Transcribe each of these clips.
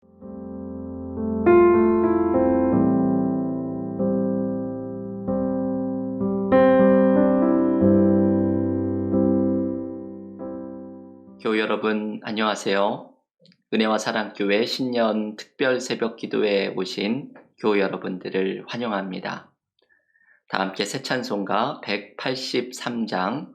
교우 여러분 안녕하세요. 은혜와 사랑교회 신년 특별 새벽 기도에 오신 교우 여러분들을 환영합니다. 다 함께 새 찬송가 183장,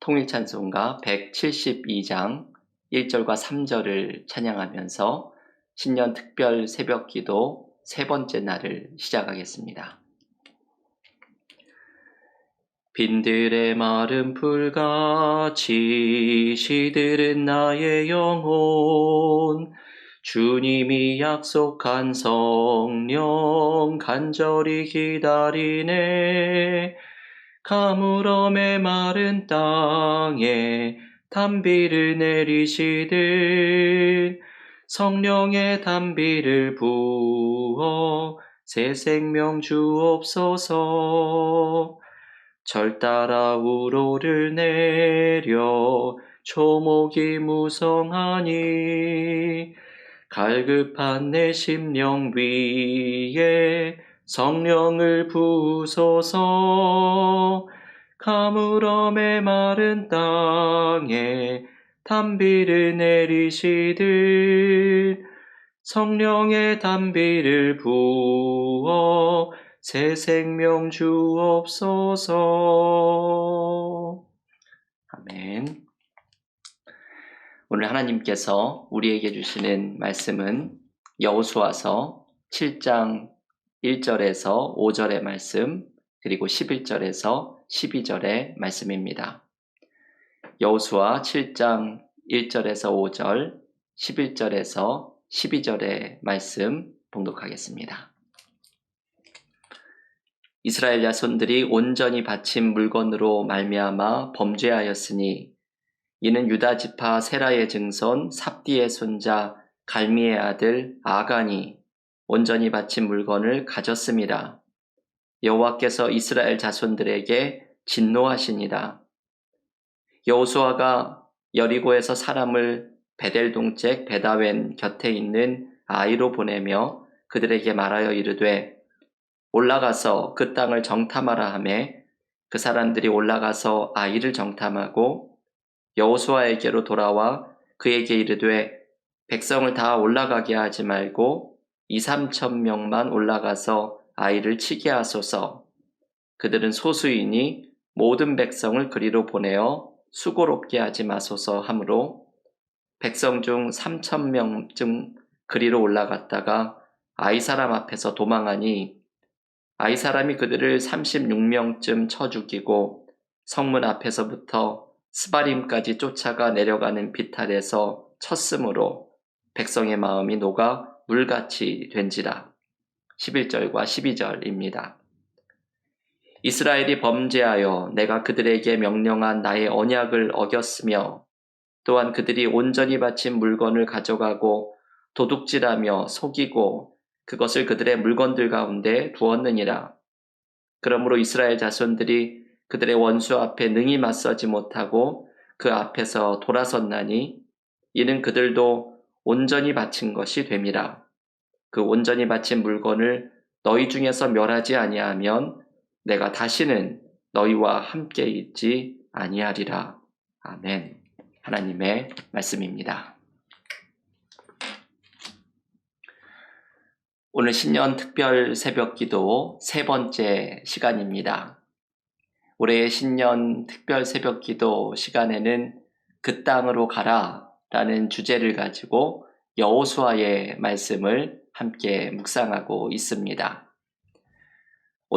통일 찬송가 172장 1절과 3절을 찬양하면서 신년 특별 새벽 기도 세 번째 날을 시작하겠습니다. 빈들의 마른 풀같이 시들은 나의 영혼, 주님이 약속한 성령 간절히 기다리네. 가물어 메마른 땅에 단비를 내리시듯 성령의 단비를 부어 새 생명 주옵소서. 절 따라 우로를 내려 초목이 무성하니 갈급한 내 심령 위에 성령을 부으소서. 가물어 메마른 땅에 단비를 내리시듯 성령의 단비를 부어 새 생명 주옵소서. 아멘. 오늘 하나님께서 우리에게 주시는 말씀은 여호수아서 7장 1절에서 5절의 말씀, 그리고 11절에서 12절의 말씀입니다. 여호수아 7장 1절에서 5절, 11절에서 12절의 말씀 봉독하겠습니다. 이스라엘 자손들이 온전히 바친 물건으로 말미암아 범죄하였으니 이는 유다 지파 세라의 증손 삽디의 손자 갈미의 아들 아간이 온전히 바친 물건을 가졌음이라. 여호와께서 이스라엘 자손들에게 진노하시니라. 여호수아가 여리고에서 사람을 베델 동책 베다웬 곁에 있는 아이로 보내며 그들에게 말하여 이르되 올라가서 그 땅을 정탐하라 하매 그 사람들이 올라가서 아이를 정탐하고 여호수아에게로 돌아와 그에게 이르되 백성을 다 올라가게 하지 말고 2-3천 명만 올라가서 아이를 치게 하소서. 그들은 소수이니 모든 백성을 그리로 보내어 수고롭게 하지 마소서 하므로 백성 중 3천 명쯤 그리로 올라갔다가 아이 사람 앞에서 도망하니 아이 사람이 그들을 36명쯤 쳐 죽이고 성문 앞에서부터 스바림까지 쫓아가 내려가는 비탈에서 쳤으므로 백성의 마음이 녹아 물같이 된지라. 11절과 12절입니다. 이스라엘이 범죄하여 내가 그들에게 명령한 나의 언약을 어겼으며 또한 그들이 온전히 바친 물건을 가져가고 도둑질하며 속이고 그것을 그들의 물건들 가운데 두었느니라. 그러므로 이스라엘 자손들이 그들의 원수 앞에 능히 맞서지 못하고 그 앞에서 돌아섰나니 이는 그들도 온전히 바친 것이 됨이라. 그 온전히 바친 물건을 너희 중에서 멸하지 아니하면 내가 다시는 너희와 함께 있지 아니하리라. 아멘. 하나님의 말씀입니다. 오늘 신년 특별 새벽 기도 세 번째 시간입니다. 올해의 신년 특별 새벽 기도 시간에는 그 땅으로 가라 라는 주제를 가지고 여호수아의 말씀을 함께 묵상하고 있습니다.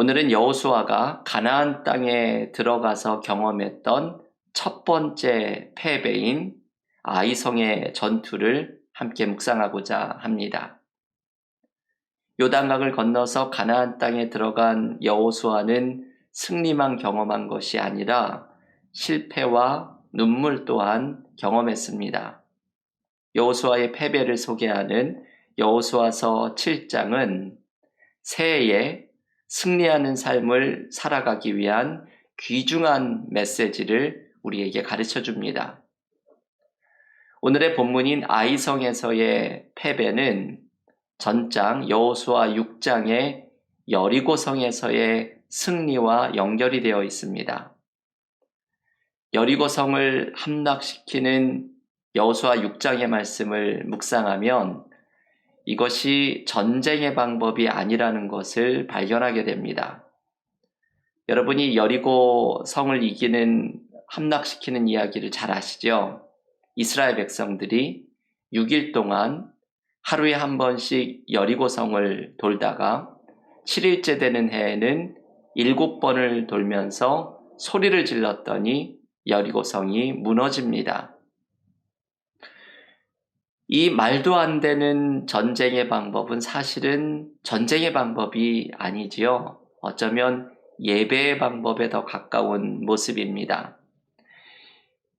오늘은 여호수아가 가나안 땅에 들어가서 경험했던 첫 번째 패배인 아이성의 전투를 함께 묵상하고자 합니다. 요단강을 건너서 가나안 땅에 들어간 여호수아는 승리만 경험한 것이 아니라 실패와 눈물 또한 경험했습니다. 여호수아의 패배를 소개하는 여호수아서 7장은 새해에 승리하는 삶을 살아가기 위한 귀중한 메시지를 우리에게 가르쳐 줍니다. 오늘의 본문인 아이성에서의 패배는 전장 여호수아 6장의 여리고성에서의 승리와 연결이 되어 있습니다. 여리고성을 함락시키는 여호수아 6장의 말씀을 묵상하면 이것이 전쟁의 방법이 아니라는 것을 발견하게 됩니다. 여러분이 여리고성을 이기는 함락시키는 이야기를 잘 아시죠? 이스라엘 백성들이 6일 동안 하루에 한 번씩 여리고성을 돌다가 7일째 되는 해에는 7번을 돌면서 소리를 질렀더니 여리고성이 무너집니다. 이 말도 안 되는 전쟁의 방법은 사실은 전쟁의 방법이 아니지요. 어쩌면 예배의 방법에 더 가까운 모습입니다.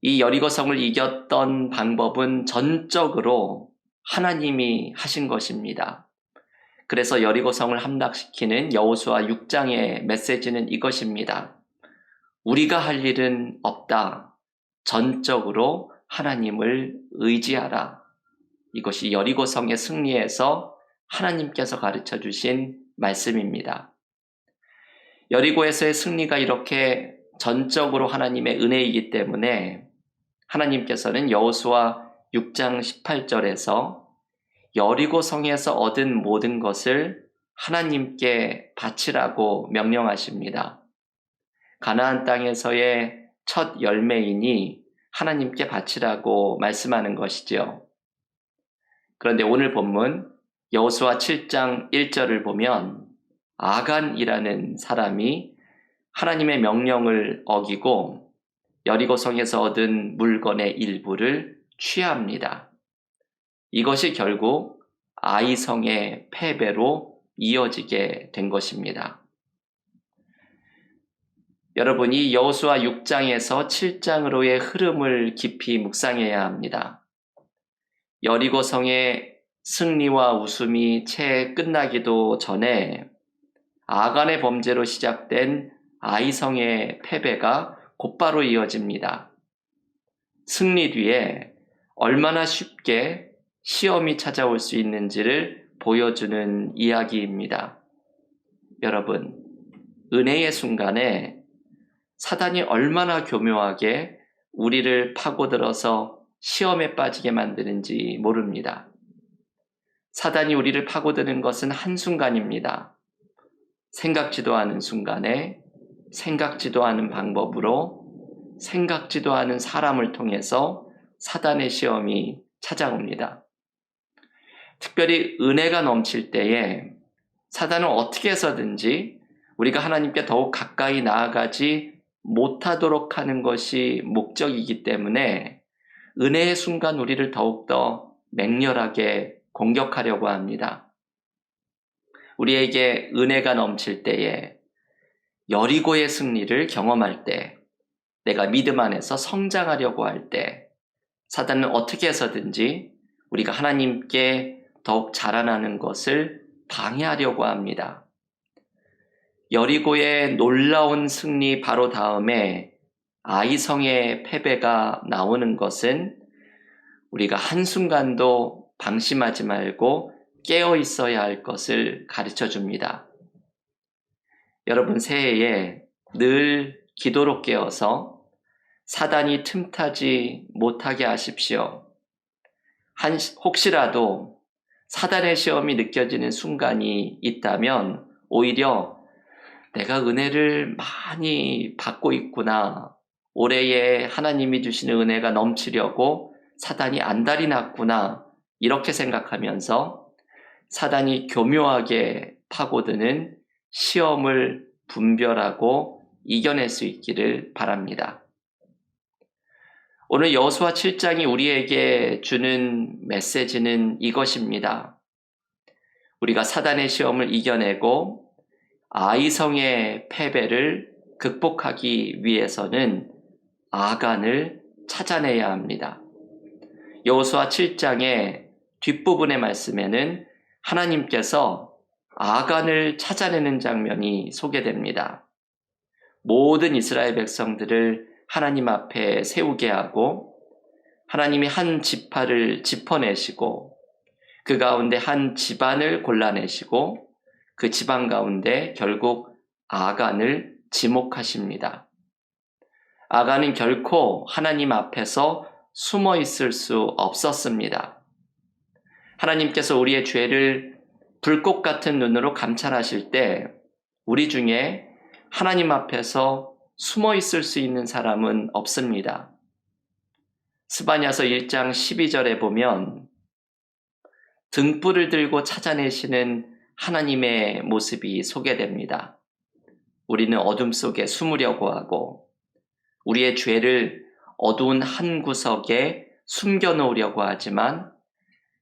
이 여리고성을 이겼던 방법은 전적으로 하나님이 하신 것입니다. 그래서 여리고성을 함락시키는 여호수아 6장의 메시지는 이것입니다. 우리가 할 일은 없다. 전적으로 하나님을 의지하라. 이것이 여리고성의 승리에서 하나님께서 가르쳐 주신 말씀입니다. 여리고에서의 승리가 이렇게 전적으로 하나님의 은혜이기 때문에 하나님께서는 여호수아 6장 18절에서 여리고성에서 얻은 모든 것을 하나님께 바치라고 명령하십니다. 가나안 땅에서의 첫 열매이니 하나님께 바치라고 말씀하는 것이죠. 그런데 오늘 본문 여호수아 7장 1절을 보면 아간이라는 사람이 하나님의 명령을 어기고 여리고성에서 얻은 물건의 일부를 취합니다. 이것이 결국 아이성의 패배로 이어지게 된 것입니다. 여러분이 여호수아 6장에서 7장으로의 흐름을 깊이 묵상해야 합니다. 여리고성의 승리와 웃음이 채 끝나기도 전에 아간의 범죄로 시작된 아이성의 패배가 곧바로 이어집니다. 승리 뒤에 얼마나 쉽게 시험이 찾아올 수 있는지를 보여주는 이야기입니다. 여러분, 은혜의 순간에 사단이 얼마나 교묘하게 우리를 파고들어서 시험에 빠지게 만드는지 모릅니다. 사단이 우리를 파고드는 것은 한순간입니다. 생각지도 않은 순간에 생각지도 않은 방법으로 생각지도 않은 사람을 통해서 사단의 시험이 찾아옵니다. 특별히 은혜가 넘칠 때에 사단은 어떻게 해서든지 우리가 하나님께 더욱 가까이 나아가지 못하도록 하는 것이 목적이기 때문에 은혜의 순간 우리를 더욱더 맹렬하게 공격하려고 합니다. 우리에게 은혜가 넘칠 때에 여리고의 승리를 경험할 때 내가 믿음 안에서 성장하려고 할 때 사단은 어떻게 해서든지 우리가 하나님께 더욱 자라나는 것을 방해하려고 합니다. 여리고의 놀라운 승리 바로 다음에 아이성의 패배가 나오는 것은 우리가 한순간도 방심하지 말고 깨어 있어야 할 것을 가르쳐 줍니다. 여러분 새해에 늘 기도로 깨어서 사단이 틈타지 못하게 하십시오. 혹시라도 사단의 시험이 느껴지는 순간이 있다면 오히려 내가 은혜를 많이 받고 있구나. 올해에 하나님이 주시는 은혜가 넘치려고 사단이 안달이 났구나. 이렇게 생각하면서 사단이 교묘하게 파고드는 시험을 분별하고 이겨낼 수 있기를 바랍니다. 오늘 여호수아 7장이 우리에게 주는 메시지는 이것입니다. 우리가 사단의 시험을 이겨내고 아이성의 패배를 극복하기 위해서는 아간을 찾아내야 합니다. 여호수아 7장의 뒷부분의 말씀에는 하나님께서 아간을 찾아내는 장면이 소개됩니다. 모든 이스라엘 백성들을 하나님 앞에 세우게 하고 하나님이 한 지파를 짚어내시고 그 가운데 한 집안을 골라내시고 그 집안 가운데 결국 아간을 지목하십니다. 아간은 결코 하나님 앞에서 숨어 있을 수 없었습니다. 하나님께서 우리의 죄를 불꽃 같은 눈으로 감찰하실 때 우리 중에 하나님 앞에서 숨어 있을 수 있는 사람은 없습니다. 스바냐서 1장 12절에 보면 등불을 들고 찾아내시는 하나님의 모습이 소개됩니다. 우리는 어둠 속에 숨으려고 하고 우리의 죄를 어두운 한 구석에 숨겨놓으려고 하지만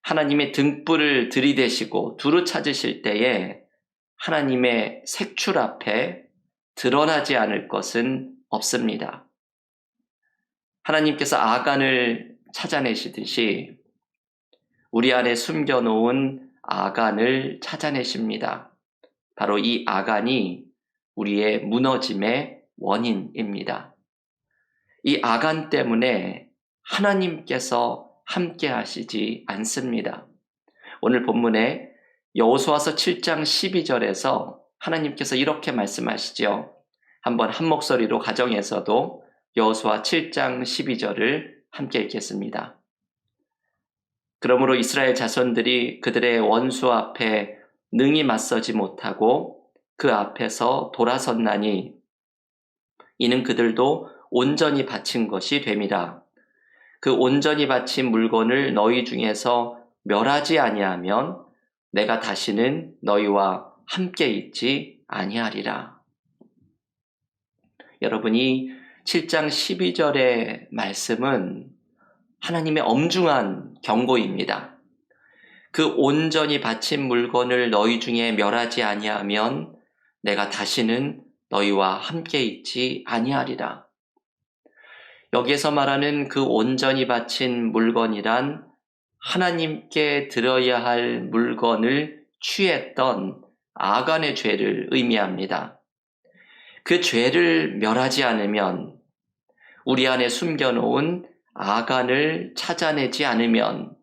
하나님의 등불을 들이대시고 두루 찾으실 때에 하나님의 색출 앞에 드러나지 않을 것은 없습니다. 하나님께서 아간을 찾아내시듯이 우리 안에 숨겨놓은 아간을 찾아내십니다. 바로 이 아간이 우리의 무너짐의 원인입니다. 이 아간 때문에 하나님께서 함께 하시지 않습니다. 오늘 본문에 여호수아서 7장 12절에서 하나님께서 이렇게 말씀하시죠. 한번 한 목소리로 가정에서도 여호수아 7장 12절을 함께 읽겠습니다. 그러므로 이스라엘 자손들이 그들의 원수 앞에 능히 맞서지 못하고 그 앞에서 돌아섰나니 이는 그들도 온전히 바친 것이 됨이라. 그 온전히 바친 물건을 너희 중에서 멸하지 아니하면 내가 다시는 너희와 함께 있지 아니하리라. 여러분이 7장 12절의 말씀은 하나님의 엄중한 경고입니다. 그 온전히 바친 물건을 너희 중에 멸하지 아니하면 내가 다시는 너희와 함께 있지 아니하리라. 여기에서 말하는 그 온전히 바친 물건이란 하나님께 드려야 할 물건을 취했던 아간의 죄를 의미합니다. 그 죄를 멸하지 않으면 우리 안에 숨겨놓은 아간을 찾아내지 않으면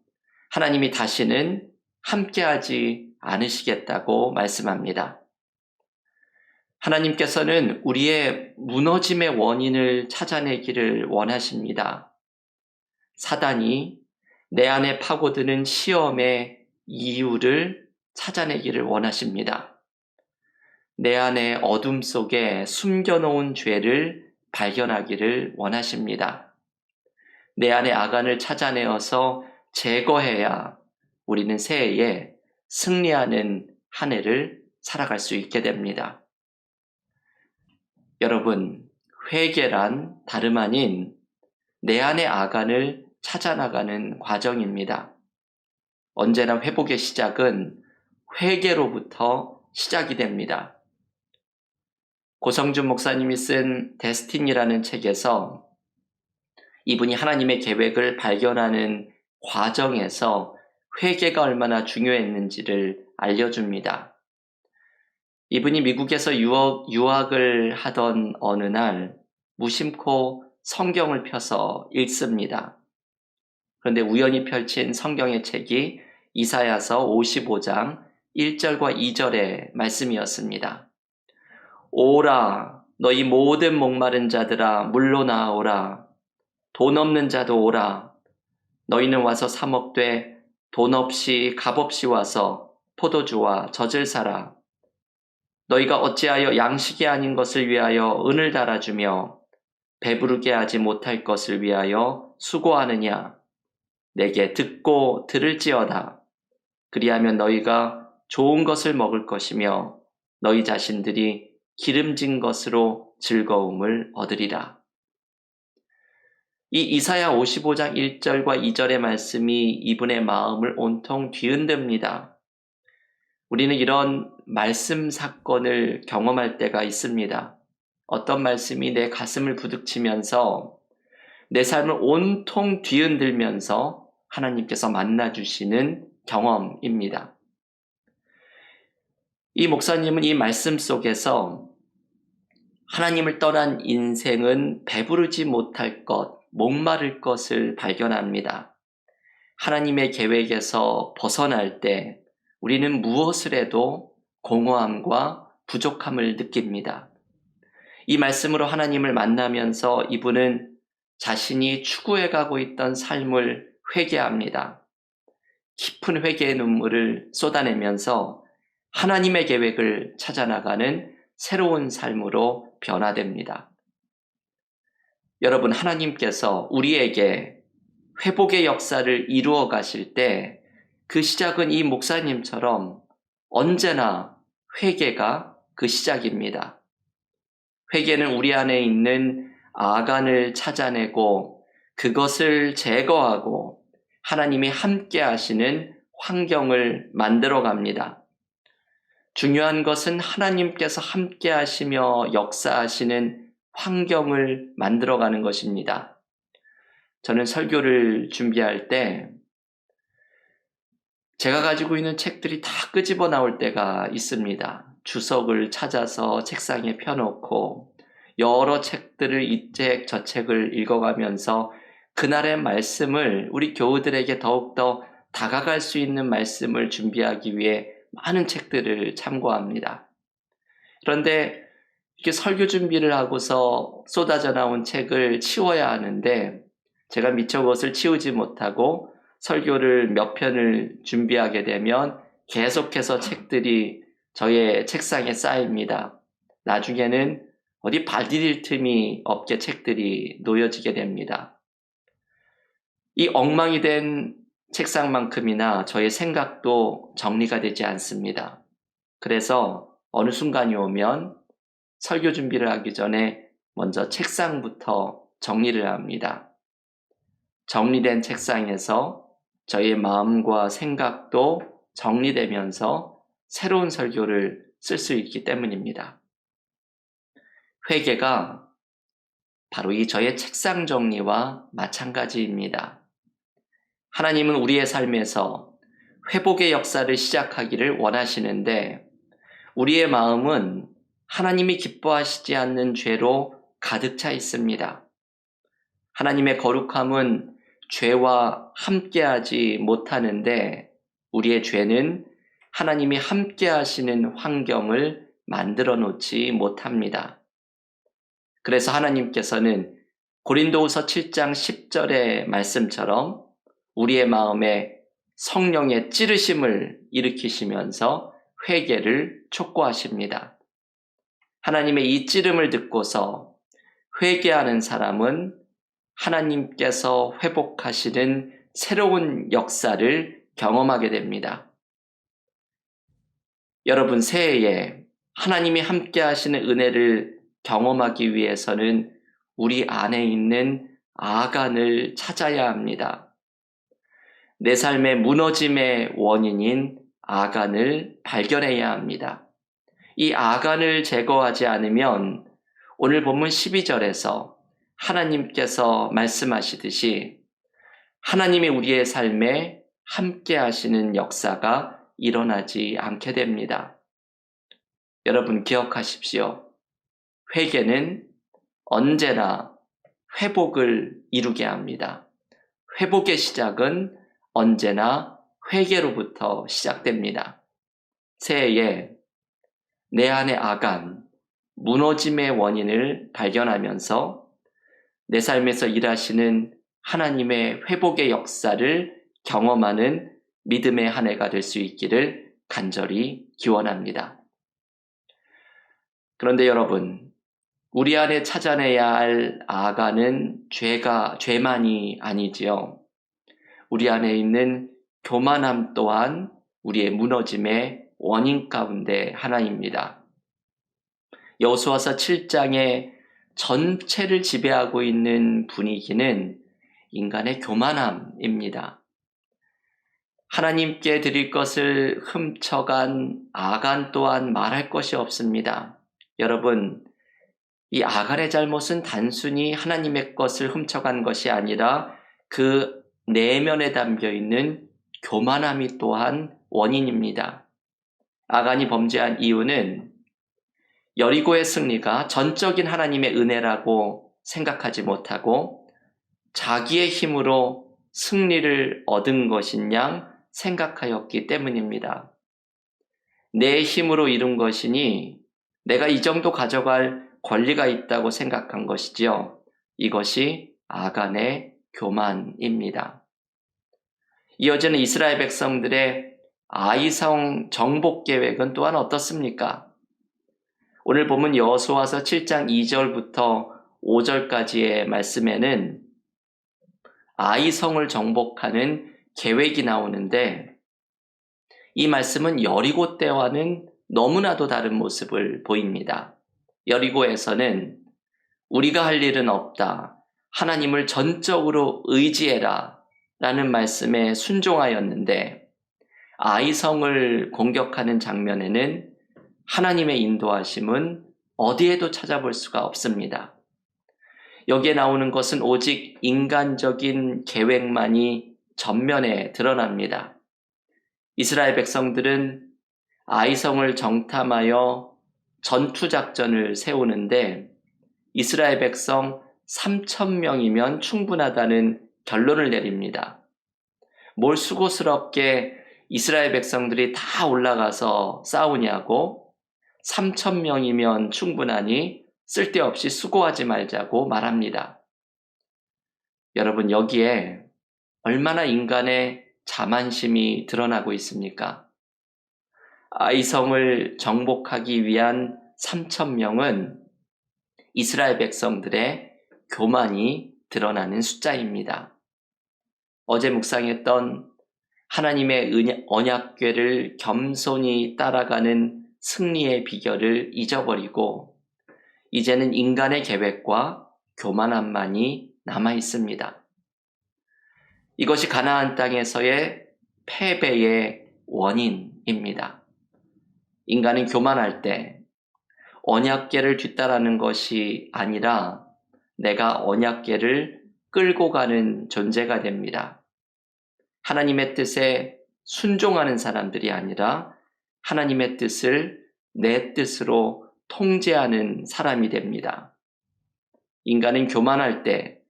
하나님이 다시는 함께하지 않으시겠다고 말씀합니다. 하나님께서는 우리의 무너짐의 원인을 찾아내기를 원하십니다. 사단이 내 안에 파고드는 시험의 이유를 찾아내기를 원하십니다. 내 안에 어둠 속에 숨겨놓은 죄를 발견하기를 원하십니다. 내 안에 아간을 찾아내어서 제거해야 우리는 새해에 승리하는 한 해를 살아갈 수 있게 됩니다. 여러분, 회개란 다름 아닌 내 안의 아간을 찾아나가는 과정입니다. 언제나 회복의 시작은 회개로부터 시작이 됩니다. 고성준 목사님이 쓴 데스티니라는 책에서 이분이 하나님의 계획을 발견하는 과정에서 회개가 얼마나 중요했는지를 알려줍니다. 이분이 미국에서 유학을 하던 어느 날 무심코 성경을 펴서 읽습니다. 그런데 우연히 펼친 성경의 책이 이사야서 55장 1절과 2절의 말씀이었습니다. 오라, 너희 모든 목마른 자들아 물로 나아오라. 돈 없는 자도 오라. 너희는 와서 사 먹되 돈 없이 값 없이 와서 포도주와 젖을 사라. 너희가 어찌하여 양식이 아닌 것을 위하여 은을 달아주며 배부르게 하지 못할 것을 위하여 수고하느냐. 내게 듣고 들을지어다. 그리하면 너희가 좋은 것을 먹을 것이며 너희 자신들이 기름진 것으로 즐거움을 얻으리라. 이 이사야 55장 1절과 2절의 말씀이 이분의 마음을 온통 뒤흔듭니다. 우리는 이런 말씀 사건을 경험할 때가 있습니다. 어떤 말씀이 내 가슴을 부딪히면서 내 삶을 온통 뒤흔들면서 하나님께서 만나주시는 경험입니다. 이 목사님은 이 말씀 속에서 하나님을 떠난 인생은 배부르지 못할 것, 목마를 것을 발견합니다. 하나님의 계획에서 벗어날 때 우리는 무엇을 해도 공허함과 부족함을 느낍니다. 이 말씀으로 하나님을 만나면서 이분은 자신이 추구해가고 있던 삶을 회개합니다. 깊은 회개의 눈물을 쏟아내면서 하나님의 계획을 찾아나가는 새로운 삶으로 변화됩니다. 여러분, 하나님께서 우리에게 회복의 역사를 이루어 가실 때 그 시작은 이 목사님처럼 언제나 회개가 그 시작입니다. 회개는 우리 안에 있는 아간을 찾아내고 그것을 제거하고 하나님이 함께 하시는 환경을 만들어 갑니다. 중요한 것은 하나님께서 함께 하시며 역사하시는 환경을 만들어가는 것입니다. 저는 설교를 준비할 때 제가 가지고 있는 책들이 다 끄집어 나올 때가 있습니다. 주석을 찾아서 책상에 펴놓고 여러 책들을 이 책, 저 책을 읽어가면서 그날의 말씀을 우리 교우들에게 더욱더 다가갈 수 있는 말씀을 준비하기 위해 많은 책들을 참고합니다. 그런데 이렇게 설교 준비를 하고서 쏟아져 나온 책을 치워야 하는데 제가 미처 그것을 치우지 못하고 설교를 몇 편을 준비하게 되면 계속해서 책들이 저의 책상에 쌓입니다. 나중에는 어디 발 디딜 틈이 없게 책들이 놓여지게 됩니다. 이 엉망이 된 책상만큼이나 저의 생각도 정리가 되지 않습니다. 그래서 어느 순간이 오면 설교 준비를 하기 전에 먼저 책상부터 정리를 합니다. 정리된 책상에서 저의 마음과 생각도 정리되면서 새로운 설교를 쓸 수 있기 때문입니다. 회개가 바로 이 저의 책상 정리와 마찬가지입니다. 하나님은 우리의 삶에서 회복의 역사를 시작하기를 원하시는데 우리의 마음은 하나님이 기뻐하시지 않는 죄로 가득 차 있습니다. 하나님의 거룩함은 죄와 함께하지 못하는데 우리의 죄는 하나님이 함께하시는 환경을 만들어 놓지 못합니다. 그래서 하나님께서는 고린도후서 7장 10절의 말씀처럼 우리의 마음에 성령의 찌르심을 일으키시면서 회개를 촉구하십니다. 하나님의 이 찌름을 듣고서 회개하는 사람은 하나님께서 회복하시는 새로운 역사를 경험하게 됩니다. 여러분, 새해에 하나님이 함께 하시는 은혜를 경험하기 위해서는 우리 안에 있는 아간을 찾아야 합니다. 내 삶의 무너짐의 원인인 아간을 발견해야 합니다. 이 아간을 제거하지 않으면 오늘 본문 12절에서 하나님께서 말씀하시듯이 하나님이 우리의 삶에 함께 하시는 역사가 일어나지 않게 됩니다. 여러분 기억하십시오. 회개는 언제나 회복을 이루게 합니다. 회복의 시작은 언제나 회개로부터 시작됩니다. 새해에 내 안의 아간, 무너짐의 원인을 발견하면서 내 삶에서 일하시는 하나님의 회복의 역사를 경험하는 믿음의 한 해가 될 수 있기를 간절히 기원합니다. 그런데 여러분, 우리 안에 찾아내야 할 아간은 죄만이 아니지요. 우리 안에 있는 교만함 또한 우리의 무너짐의 원인 가운데 하나입니다. 여호수아서 7장의 전체를 지배하고 있는 분위기는 인간의 교만함입니다. 하나님께 드릴 것을 훔쳐간 아간 또한 말할 것이 없습니다. 여러분, 이 아간의 잘못은 단순히 하나님의 것을 훔쳐간 것이 아니라 그 내면에 담겨 있는 교만함이 또한 원인입니다. 아간이 범죄한 이유는 여리고의 승리가 전적인 하나님의 은혜라고 생각하지 못하고 자기의 힘으로 승리를 얻은 것인 양 생각하였기 때문입니다. 내 힘으로 이룬 것이니 내가 이 정도 가져갈 권리가 있다고 생각한 것이지요. 이것이 아간의 교만입니다. 이어지는 이스라엘 백성들의 아이성 정복 계획은 또한 어떻습니까? 오늘 본문 여호수아서 7장 2절부터 5절까지의 말씀에는 아이성을 정복하는 계획이 나오는데 이 말씀은 여리고 때와는 너무나도 다른 모습을 보입니다. 여리고에서는 우리가 할 일은 없다. 하나님을 전적으로 의지해라. 라는 말씀에 순종하였는데 아이성을 공격하는 장면에는 하나님의 인도하심은 어디에도 찾아볼 수가 없습니다. 여기에 나오는 것은 오직 인간적인 계획만이 전면에 드러납니다. 이스라엘 백성들은 아이성을 정탐하여 전투작전을 세우는데 이스라엘 백성 3,000명이면 충분하다는 결론을 내립니다. 뭘 수고스럽게 이스라엘 백성들이 다 올라가서 싸우냐고 3,000명이면 충분하니 쓸데없이 수고하지 말자고 말합니다. 여러분, 여기에 얼마나 인간의 자만심이 드러나고 있습니까? 아이성을 정복하기 위한 3,000명은 이스라엘 백성들의 교만이 드러나는 숫자입니다. 어제 묵상했던 하나님의 언약궤를 겸손히 따라가는 승리의 비결을 잊어버리고 이제는 인간의 계획과 교만함만이 남아 있습니다. 이것이 가나안 땅에서의 패배의 원인입니다. 인간은 교만할 때 언약궤를 뒤따르는 것이 아니라 내가 언약궤를 끌고 가는 존재가 됩니다. 하나님의 뜻에 순종하는 사람들이 아니라 하나님의 뜻을 내 뜻으로 통제하는 사람이 됩니다. 인간은 교만할 때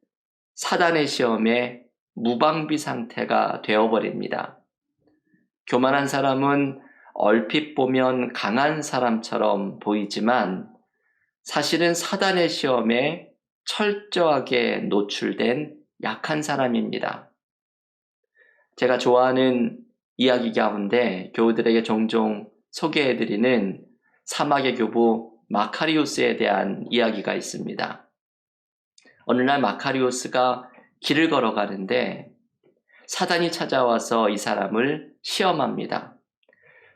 사단의 시험에 무방비 상태가 되어버립니다. 교만한 사람은 얼핏 보면 강한 사람처럼 보이지만 사실은 사단의 시험에 철저하게 노출된 약한 사람입니다. 제가 좋아하는 이야기 가운데 교우들에게 종종 소개해드리는 사막의 교부 마카리우스에 대한 이야기가 있습니다. 어느 날 마카리우스가 길을 걸어가는데 사단이 찾아와서 이 사람을 시험합니다.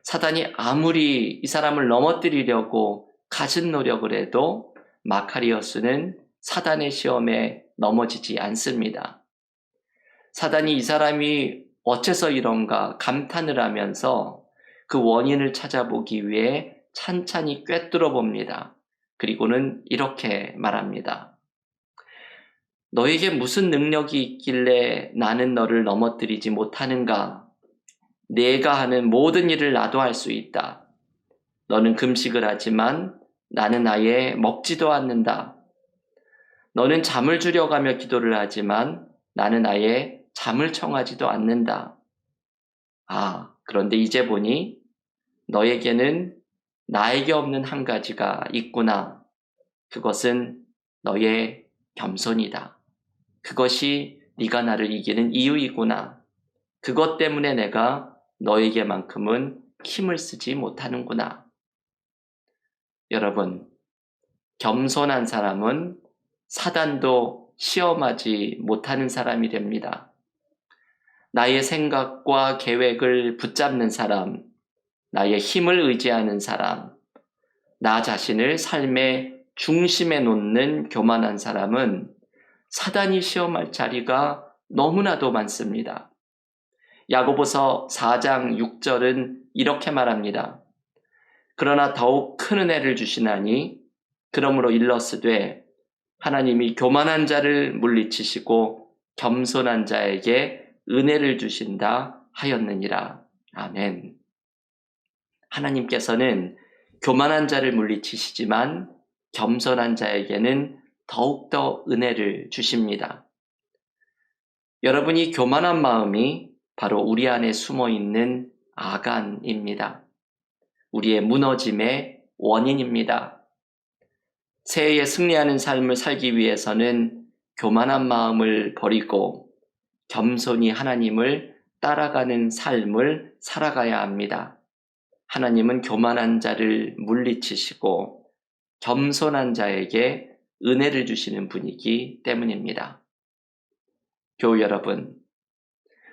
사단이 아무리 이 사람을 넘어뜨리려고 갖은 노력을 해도 마카리우스는 사단의 시험에 넘어지지 않습니다. 사단이 이 사람이 어째서 이런가 감탄을 하면서 그 원인을 찾아보기 위해 찬찬히 꿰뚫어 봅니다. 그리고는 이렇게 말합니다. 너에게 무슨 능력이 있길래 나는 너를 넘어뜨리지 못하는가? 내가 하는 모든 일을 나도 할 수 있다. 너는 금식을 하지만 나는 아예 먹지도 않는다. 너는 잠을 줄여가며 기도를 하지만 나는 아예 잠을 청하지도 않는다. 그런데 이제 보니 너에게는 나에게 없는 한 가지가 있구나. 그것은 너의 겸손이다. 그것이 네가 나를 이기는 이유이구나. 그것 때문에 내가 너에게만큼은 힘을 쓰지 못하는구나. 여러분, 겸손한 사람은 사단도 시험하지 못하는 사람이 됩니다. 나의 생각과 계획을 붙잡는 사람, 나의 힘을 의지하는 사람, 나 자신을 삶의 중심에 놓는 교만한 사람은 사단이 시험할 자리가 너무나도 많습니다. 야고보서 4장 6절은 이렇게 말합니다. 그러나 더욱 큰 은혜를 주시나니 그러므로 일러스되 하나님이 교만한 자를 물리치시고 겸손한 자에게 은혜를 주신다 하였느니라. 아멘. 하나님께서는 교만한 자를 물리치시지만 겸손한 자에게는 더욱더 은혜를 주십니다. 여러분이 교만한 마음이 바로 우리 안에 숨어 있는 아간입니다. 우리의 무너짐의 원인입니다. 새해에 승리하는 삶을 살기 위해서는 교만한 마음을 버리고 겸손히 하나님을 따라가는 삶을 살아가야 합니다. 하나님은 교만한 자를 물리치시고 겸손한 자에게 은혜를 주시는 분이기 때문입니다. 교우 여러분,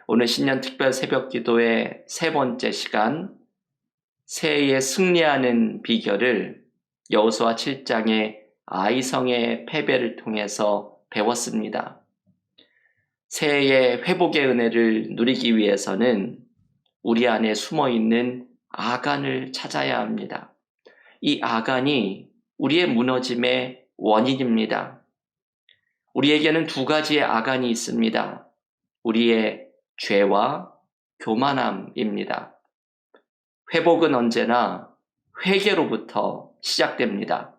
오늘 신년 특별 새벽 기도의 세 번째 시간, 새해에 승리하는 비결을 여호수아 7장의 아이성의 패배를 통해서 배웠습니다. 새해의 회복의 은혜를 누리기 위해서는 우리 안에 숨어있는 아간을 찾아야 합니다. 이 아간이 우리의 무너짐의 원인입니다. 우리에게는 두 가지의 아간이 있습니다. 우리의 죄와 교만함입니다. 회복은 언제나 회개로부터 시작됩니다.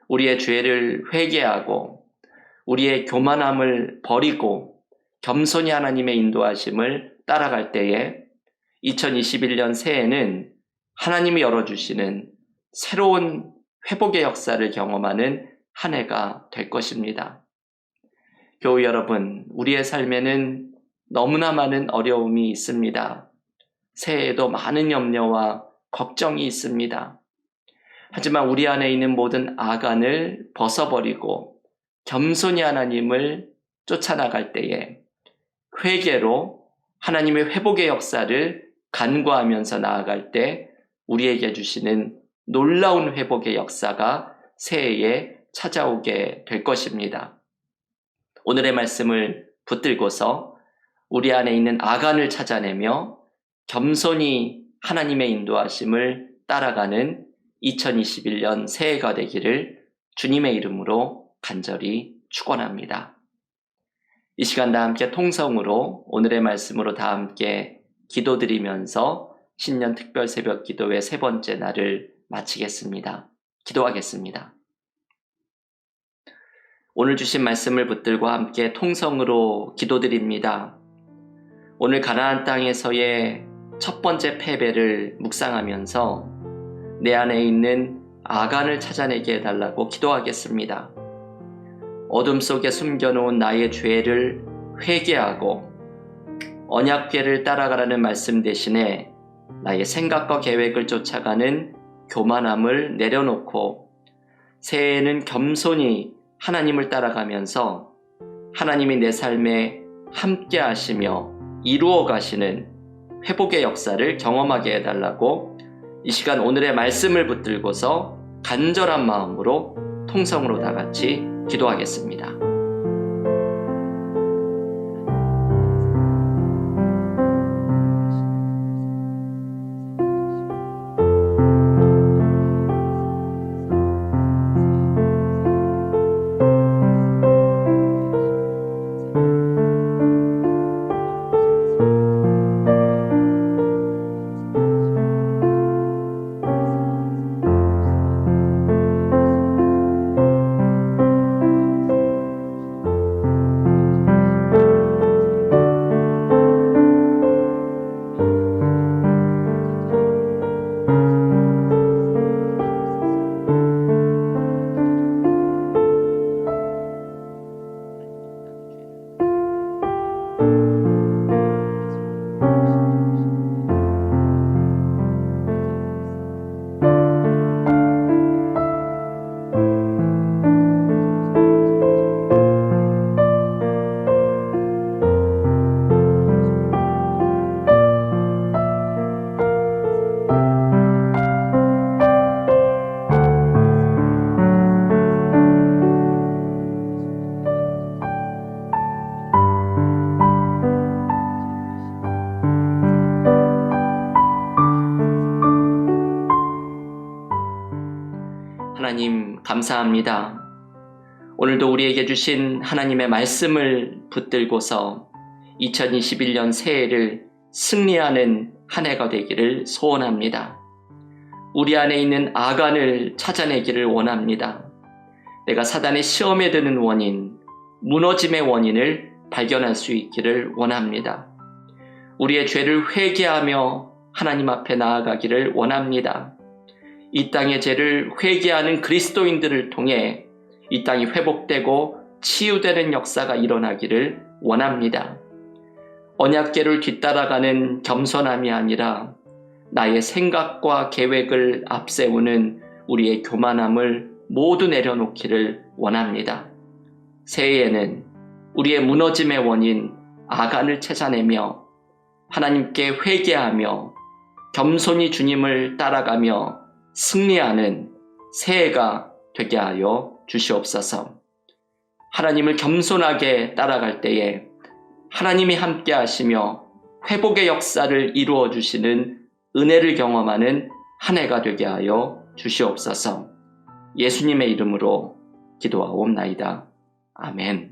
우리의 죄를 회개하고 우리의 교만함을 버리고 겸손히 하나님의 인도하심을 따라갈 때에 2021년 새해는 하나님이 열어주시는 새로운 회복의 역사를 경험하는 한 해가 될 것입니다. 교우 여러분, 우리의 삶에는 너무나 많은 어려움이 있습니다. 새해에도 많은 염려와 걱정이 있습니다. 하지만 우리 안에 있는 모든 아간을 벗어버리고 겸손히 하나님을 쫓아나갈 때에 회개로 하나님의 회복의 역사를 간구하면서 나아갈 때 우리에게 주시는 놀라운 회복의 역사가 새해에 찾아오게 될 것입니다. 오늘의 말씀을 붙들고서 우리 안에 있는 아간을 찾아내며 겸손히 하나님의 인도하심을 따라가는 2021년 새해가 되기를 주님의 이름으로 간절히 축원합니다. 이 시간 다 함께 통성으로 오늘의 말씀으로 다 함께 기도드리면서 신년 특별 새벽 기도의 세 번째 날을 마치겠습니다. 기도하겠습니다. 오늘 주신 말씀을 붙들고 함께 통성으로 기도드립니다. 오늘 가나안 땅에서의 첫 번째 패배를 묵상하면서 내 안에 있는 아간을 찾아내게 해달라고 기도하겠습니다. 어둠 속에 숨겨놓은 나의 죄를 회개하고 언약궤를 따라가라는 말씀 대신에 나의 생각과 계획을 쫓아가는 교만함을 내려놓고 새해에는 겸손히 하나님을 따라가면서 하나님이 내 삶에 함께 하시며 이루어 가시는 회복의 역사를 경험하게 해달라고 이 시간 오늘의 말씀을 붙들고서 간절한 마음으로 통성으로 다 같이 기도하겠습니다. 하나님 감사합니다. 오늘도 우리에게 주신 하나님의 말씀을 붙들고서 2021년 새해를 승리하는 한 해가 되기를 소원합니다. 우리 안에 있는 아간을 찾아내기를 원합니다. 내가 사단의 시험에 드는 원인, 무너짐의 원인을 발견할 수 있기를 원합니다. 우리의 죄를 회개하며 하나님 앞에 나아가기를 원합니다. 이 땅의 죄를 회개하는 그리스도인들을 통해 이 땅이 회복되고 치유되는 역사가 일어나기를 원합니다. 언약궤를 뒤따라가는 겸손함이 아니라 나의 생각과 계획을 앞세우는 우리의 교만함을 모두 내려놓기를 원합니다. 새해에는 우리의 무너짐의 원인 아간을 찾아내며 하나님께 회개하며 겸손히 주님을 따라가며 승리하는 새해가 되게 하여 주시옵소서. 하나님을 겸손하게 따라갈 때에 하나님이 함께 하시며 회복의 역사를 이루어 주시는 은혜를 경험하는 한 해가 되게 하여 주시옵소서. 예수님의 이름으로 기도하옵나이다. 아멘.